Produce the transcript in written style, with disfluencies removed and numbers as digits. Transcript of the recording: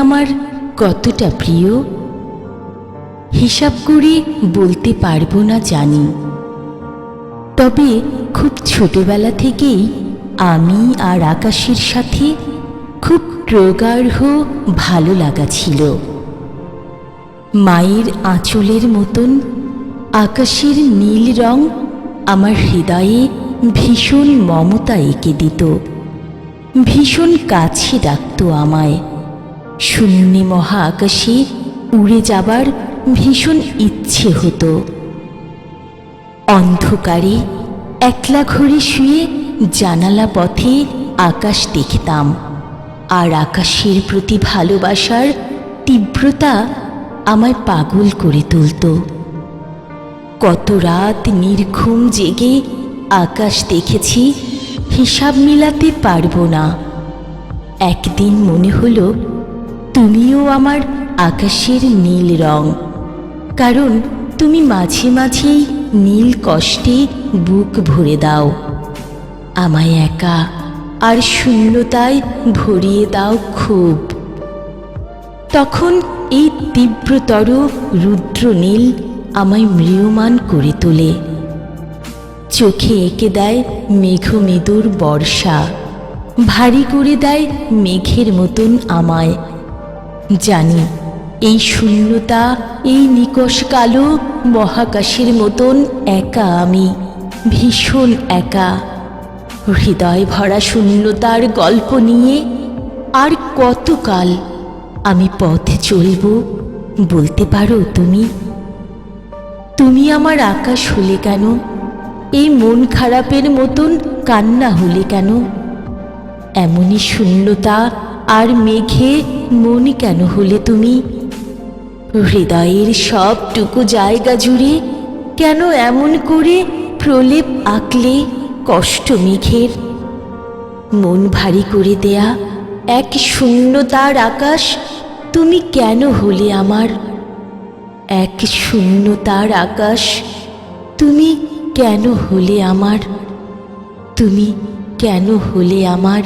আমার কতটা প্রিয় হিসাব করে বলতে পারবো না জানি, তবে খুব ছোটবেলা থেকেই আমি আর আকাশের সাথে খুব প্রগাঢ় ভালো লাগা ছিল। মায়ের আঁচলের মতন আকাশের নীল রং আমার হৃদয়ে ভীষণ মমতা এঁকে দিত, ভীষণ কাছে ডাকত আমায়। শূন্যে মহা আকাশে উড়ে যাবার ভীষণ ইচ্ছে হতো। অন্ধকারে একলা ঘরে শুয়ে জানালা পথে আকাশ দেখতাম, আর আকাশের প্রতি ভালোবাসার তীব্রতা আমায় পাগল করে তুলত। কত রাত নির্ঘুম জেগে আকাশ দেখেছি, হিসাব মিলাতে পারবো না। একদিন মনে হলো তুমিও আমার আকাশের নীল রং, কারণ তুমি মাঝে মাঝেই নীল কষ্টে বুক ভরে দাও। আমায় একা আর শূন্যতায় ভরিয়ে দাও খুব। তখন এই তীব্রতর রুদ্র নীল আমায় ম্রিয়মান করে তোলে, চোখে এঁকে দেয় মেঘমেদুর বর্ষা, ভারী করে দেয় মেঘের মতন আমায়। জানি এই শূন্যতা, এই নিকষ কালো মহাকাশের মতন একা আমি, ভীষণ একা। হৃদয় ভরা শূন্যতার গল্প নিয়ে আর কতকাল আমি পথে চলব বলতে পারো তুমি? তুমি আমার আকাশ হলে কেন? এই মন খারাপের মতন কান্না হলে কেন? এমনই শূন্যতা আর মেঘে মন কেন হলে তুমি? হৃদয়ের সবটুকু জায়গা জুড়ে কেন এমন করে প্রলেপ আঁকলে কষ্ট মেঘের? মন ভারী করে দেয়া এক শূন্যতার আকাশ তুমি কেন হলে আমার? এক শূন্যতার আকাশ তুমি কেন হলে আমার? তুমি কেন হলে আমার?